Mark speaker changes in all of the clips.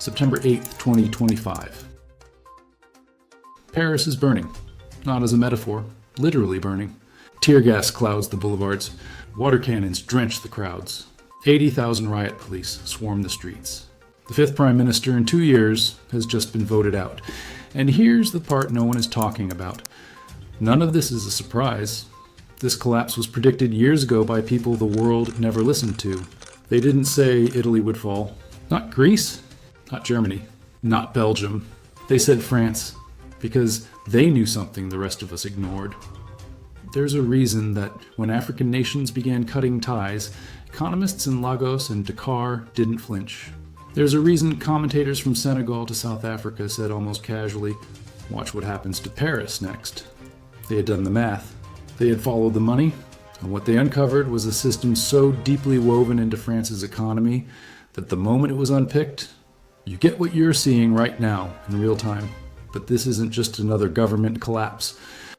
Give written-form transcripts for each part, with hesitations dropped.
Speaker 1: September 8th, 2025. Paris is burning. Not as a metaphor, literally burning. Tear gas clouds the boulevards. Water cannons drench the crowds. 80,000 riot police swarm the streets. The fifth prime minister in 2 years has just been voted out. And here's the part no one is talking about. None of this is a surprise. This collapse was predicted years ago by people the world never listened to. They didn't say Italy would fall. Not Greece. Not Germany. Not Belgium. They said France. Because they knew something the rest of us ignored. There's a reason that when African nations began cutting ties, economists in Lagos and Dakar didn't flinch. There's a reason commentators from Senegal to South Africa said almost casually, "Watch what happens to Paris next." They had done the math. They had followed the money, and what they uncovered was a system so deeply woven into France's economy that the moment it was unpicked, you get what you're seeing right now in real time. But this isn't just another government collapse.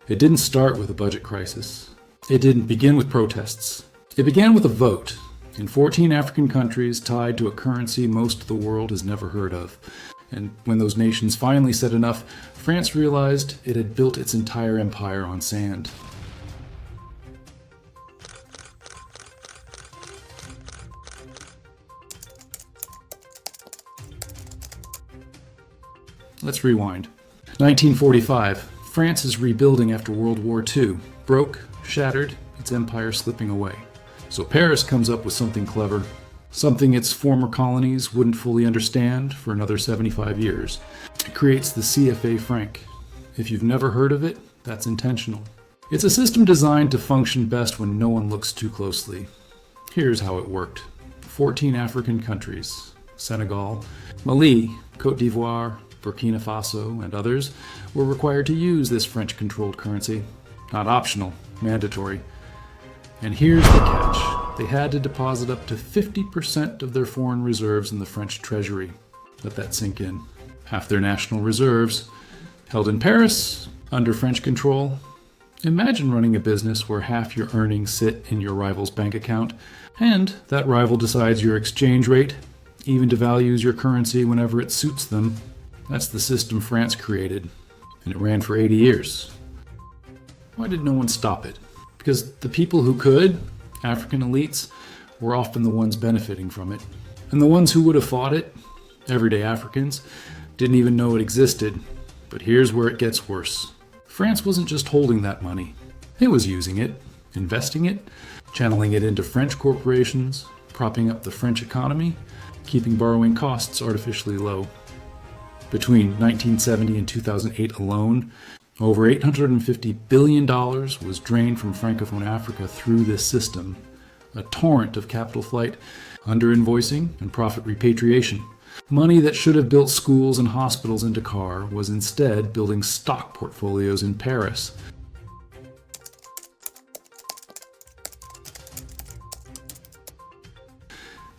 Speaker 1: It didn't start with a budget crisis. It didn't begin with protests. It began with a vote in 14 African countries tied to a currency most of the world has never heard of. And when those nations finally said enough, France realized it had built its entire empire on sand. Let's rewind. 1945. France is rebuilding after World War II. Broke, shattered, its empire slipping away. So Paris comes up with something clever. Something its former colonies wouldn't fully understand for another 75 years. It creates the CFA franc. If you've never heard of it, that's intentional. It's a system designed to function best when no one looks too closely. Here's how it worked. 14 African countries, Senegal, Mali, Côte d'Ivoire, Burkina Faso, and others, were required to use this French-controlled currency. Not optional, mandatory. And here's the catch. They had to deposit up to 50% of their foreign reserves in the French treasury. Let that sink in. Half their national reserves, held in Paris, under French control. Imagine running a business where half your earnings sit in your rival's bank account, and that rival decides your exchange rate, even devalues your currency whenever it suits them. That's the system France created, and it ran for 80 years. Why did no one stop it? Because the people who could, African elites, were often the ones benefiting from it. And the ones who would have fought it, everyday Africans, didn't even know it existed. But here's where it gets worse. France wasn't just holding that money. It was using it, investing it, channeling it into French corporations, propping up the French economy, keeping borrowing costs artificially low. Between 1970 and 2008 alone, over $850 billion was drained from Francophone Africa through this system. A torrent of capital flight, underinvoicing, and profit repatriation. Money that should have built schools and hospitals in Dakar was instead building stock portfolios in Paris.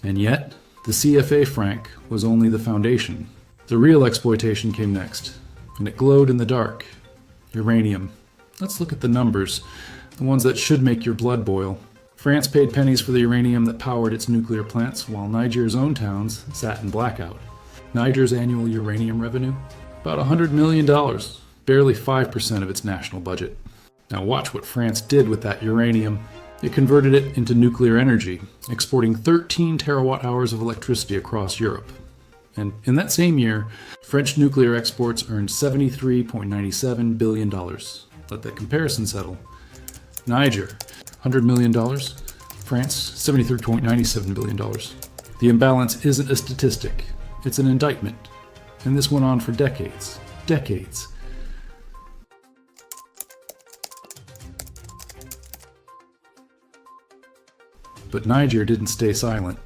Speaker 1: And yet, the CFA franc was only the foundation. The real exploitation came next, and it glowed in the dark. Uranium. Let's look at the numbers, the ones that should make your blood boil. France paid pennies for the uranium that powered its nuclear plants, while Niger's own towns sat in blackout. Niger's annual uranium revenue? About $100 million, barely 5% of its national budget. Now watch what France did with that uranium. It converted it into nuclear energy, exporting 13 terawatt-hours of electricity across Europe. And in that same year, French nuclear exports earned $73.97 billion. Let that comparison settle. Niger, $100 million. France, $73.97 billion. The imbalance isn't a statistic. It's an indictment. And this went on for decades. Decades. But Niger didn't stay silent.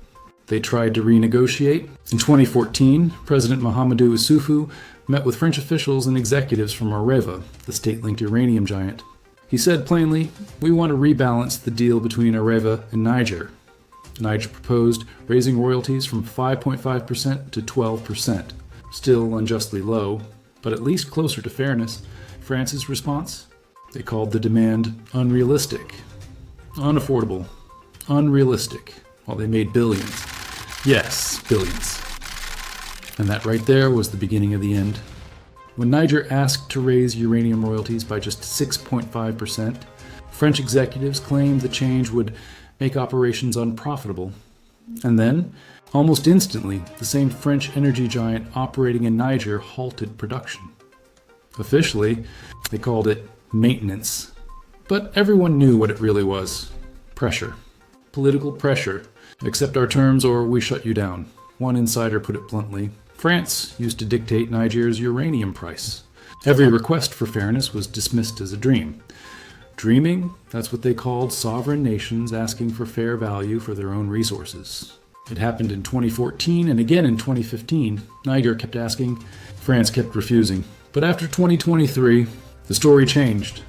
Speaker 1: They tried to renegotiate. In 2014, President Mahamadou Issoufou met with French officials and executives from Areva, the state-linked uranium giant. He said plainly, "We want to rebalance the deal between Areva and Niger." Niger proposed raising royalties from 5.5% to 12%. Still unjustly low, but at least closer to fairness. France's response? They called the demand unrealistic, unaffordable, unrealistic, while they made billions. Yes, billions. And that right there was the beginning of the end. When Niger asked to raise uranium royalties by just 6.5%, French executives claimed the change would make operations unprofitable. And then, almost instantly, the same French energy giant operating in Niger halted production. Officially, they called it maintenance. But everyone knew what it really was. Pressure. Political pressure. Accept our terms or we shut you down. One insider put it bluntly. France used to dictate Niger's uranium price. Every request for fairness was dismissed as a dream. Dreaming, that's what they called sovereign nations asking for fair value for their own resources. It happened in 2014 and again in 2015. Niger kept asking, France kept refusing. But after 2023, the story changed.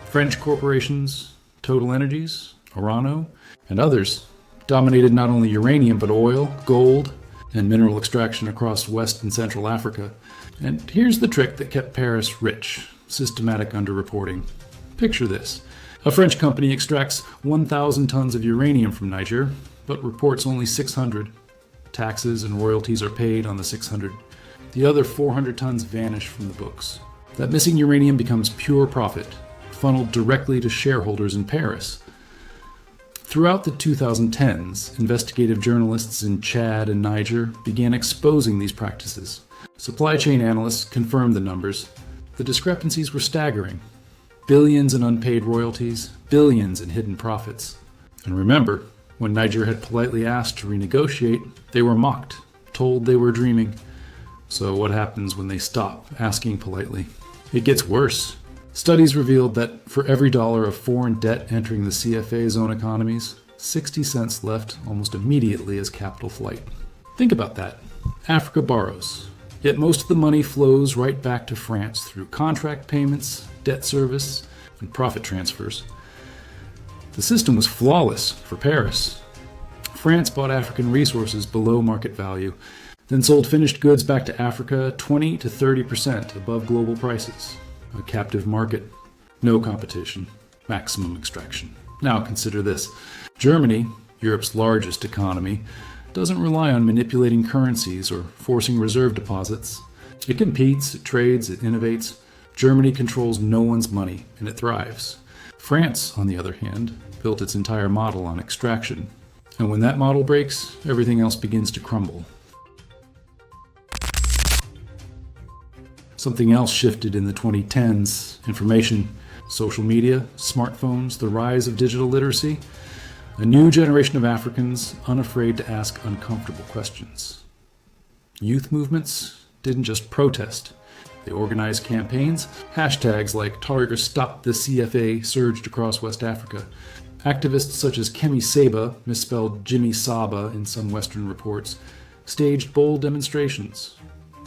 Speaker 1: French corporations, Total Energies, Orano, and others dominated not only uranium but oil, gold, and mineral extraction across West and Central Africa. And here's the trick that kept Paris rich: systematic underreporting. Picture this. A French company extracts 1,000 tons of uranium from Niger, but reports only 600. Taxes and royalties are paid on the 600. The other 400 tons vanish from the books. That missing uranium becomes pure profit, funneled directly to shareholders in Paris. Throughout the 2010s, investigative journalists in Chad and Niger began exposing these practices. Supply chain analysts confirmed the numbers. The discrepancies were staggering. Billions in unpaid royalties, billions in hidden profits. And remember, when Niger had politely asked to renegotiate, they were mocked, told they were dreaming. So what happens when they stop asking politely? It gets worse. Studies revealed that for every dollar of foreign debt entering the CFA zone economies, 60 cents left almost immediately as capital flight. Think about that. Africa borrows, yet most of the money flows right back to France through contract payments, debt service, and profit transfers. The system was flawless for Paris. France bought African resources below market value, then sold finished goods back to Africa 20 to 30% above global prices. A captive market, no competition, maximum extraction. Now consider this. Germany, Europe's largest economy, doesn't rely on manipulating currencies or forcing reserve deposits. It competes, it trades, it innovates. Germany controls no one's money, and it thrives. France, on the other hand, built its entire model on extraction. And when that model breaks, everything else begins to crumble. Something else shifted in the 2010s. Information, social media, smartphones, the rise of digital literacy. A new generation of Africans unafraid to ask uncomfortable questions. Youth movements didn't just protest. They organized campaigns. Hashtags like Target Stop the CFA surged across West Africa. Activists such as Kemi Seba, misspelled Jimmy Saba in some Western reports, staged bold demonstrations.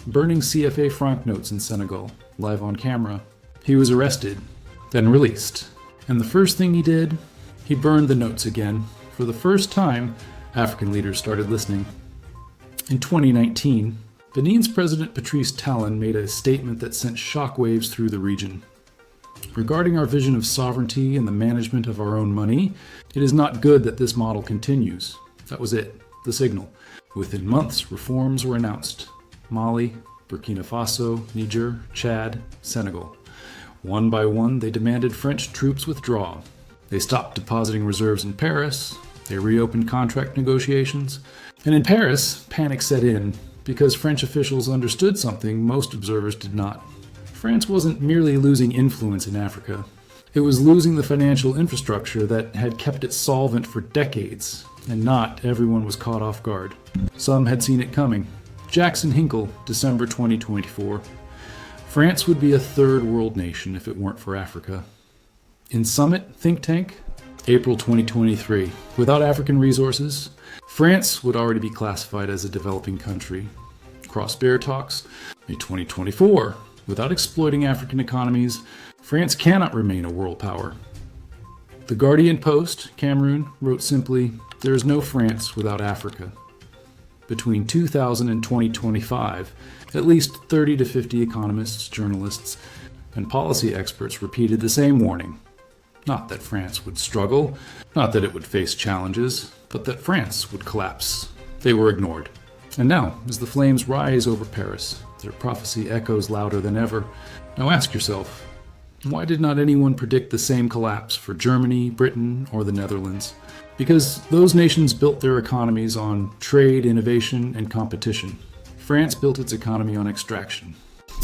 Speaker 1: Burning CFA franc notes in Senegal, live on camera. He was arrested, then released. And the first thing he did, he burned the notes again. For the first time, African leaders started listening. In 2019, Benin's President Patrice Talon made a statement that sent shockwaves through the region. Regarding our vision of sovereignty and the management of our own money, it is not good that this model continues. That was it, the signal. Within months, reforms were announced. Mali, Burkina Faso, Niger, Chad, Senegal. One by one, they demanded French troops withdraw. They stopped depositing reserves in Paris. They reopened contract negotiations. And in Paris, panic set in because French officials understood something most observers did not. France wasn't merely losing influence in Africa. It was losing the financial infrastructure that had kept it solvent for decades, and not everyone was caught off guard. Some had seen it coming. Jackson Hinkle, December 2024. France would be a third world nation if it weren't for Africa. In Summit Think Tank, April 2023. Without African resources, France would already be classified as a developing country. Cross Bear Talks, May 2024. Without exploiting African economies, France cannot remain a world power. The Guardian Post, Cameroon, wrote simply, "There is no France without Africa." Between 2000 and 2025, at least 30 to 50 economists, journalists, and policy experts repeated the same warning. Not that France would struggle, not that it would face challenges, but that France would collapse. They were ignored. And now, as the flames rise over Paris, their prophecy echoes louder than ever. Now ask yourself, why did not anyone predict the same collapse for Germany, Britain, or the Netherlands? Because those nations built their economies on trade, innovation, and competition. France built its economy on extraction.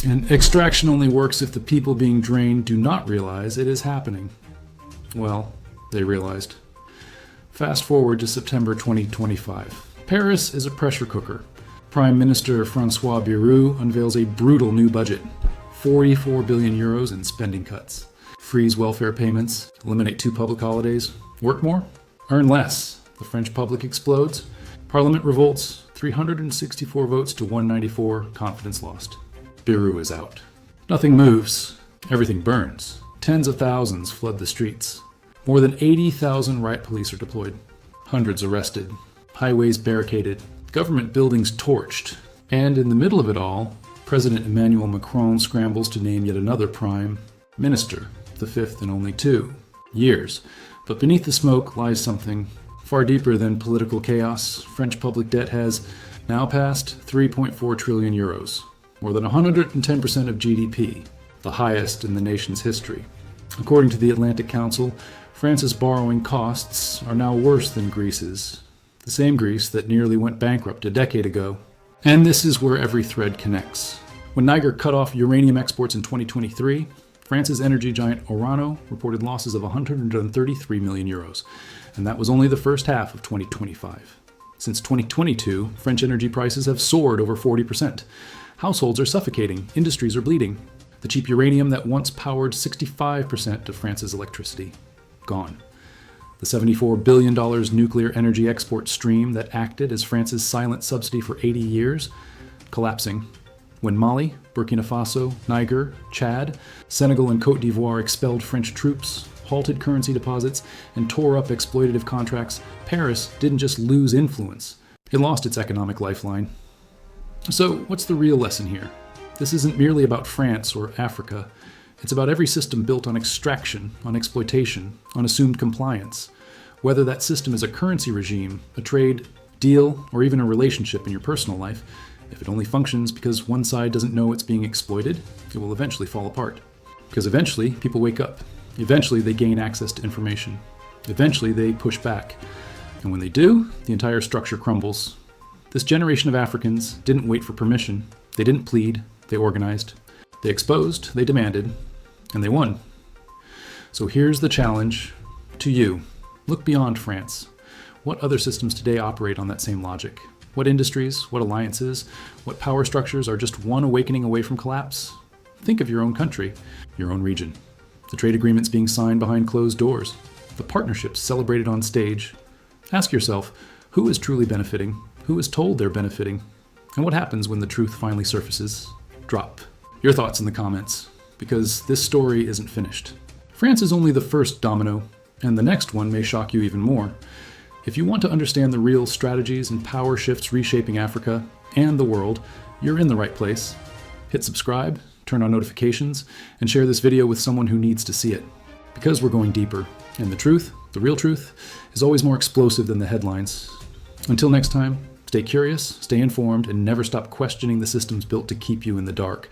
Speaker 1: And extraction only works if the people being drained do not realize it is happening. Well, they realized. Fast forward to September 2025. Paris is a pressure cooker. Prime Minister François Bayrou unveils a brutal new budget. 44 billion euros in spending cuts. Freeze welfare payments, eliminate 2 public holidays, work more, earn less. The French public explodes. Parliament revolts, 364 votes to 194, confidence lost. Bayrou is out. Nothing moves, everything burns. Tens of thousands flood the streets. More than 80,000 riot police are deployed. Hundreds arrested. Highways barricaded. Government buildings torched. And in the middle of it all, President Emmanuel Macron scrambles to name yet another prime minister, the 5th in only 2 years. But beneath the smoke lies something far deeper than political chaos. French public debt has now passed 3.4 trillion euros, more than 110% of GDP, the highest in the nation's history. According to the Atlantic Council, France's borrowing costs are now worse than Greece's, the same Greece that nearly went bankrupt a decade ago. And this is where every thread connects. When Niger cut off uranium exports in 2023, France's energy giant Orano reported losses of 133 million euros, and that was only the first half of 2025. Since 2022, French energy prices have soared over 40%. Households are suffocating, industries are bleeding. The cheap uranium that once powered 65% of France's electricity, gone. The $74 billion nuclear energy export stream that acted as France's silent subsidy for 80 years, collapsing. When Mali, Burkina Faso, Niger, Chad, Senegal, and Côte d'Ivoire expelled French troops, halted currency deposits, and tore up exploitative contracts, Paris didn't just lose influence, it lost its economic lifeline. So, what's the real lesson here? This isn't merely about France or Africa. It's about every system built on extraction, on exploitation, on assumed compliance. Whether that system is a currency regime, a trade deal, or even a relationship in your personal life, if it only functions because one side doesn't know it's being exploited, it will eventually fall apart. Because eventually, people wake up. Eventually, they gain access to information. Eventually, they push back. And when they do, the entire structure crumbles. This generation of Africans didn't wait for permission. They didn't plead. They organized. They exposed. They demanded. And they won. So here's the challenge to you. Look beyond France. What other systems today operate on that same logic? What industries, what alliances, what power structures are just one awakening away from collapse? Think of your own country, your own region. The trade agreements being signed behind closed doors. The partnerships celebrated on stage. Ask yourself, who is truly benefiting? Who is told they're benefiting? And what happens when the truth finally surfaces? Drop your thoughts in the comments, because this story isn't finished. France is only the first domino, and the next one may shock you even more. If you want to understand the real strategies and power shifts reshaping Africa and the world, you're in the right place. Hit subscribe, turn on notifications, and share this video with someone who needs to see it. Because we're going deeper, and the truth, the real truth, is always more explosive than the headlines. Until next time, stay curious, stay informed, and never stop questioning the systems built to keep you in the dark.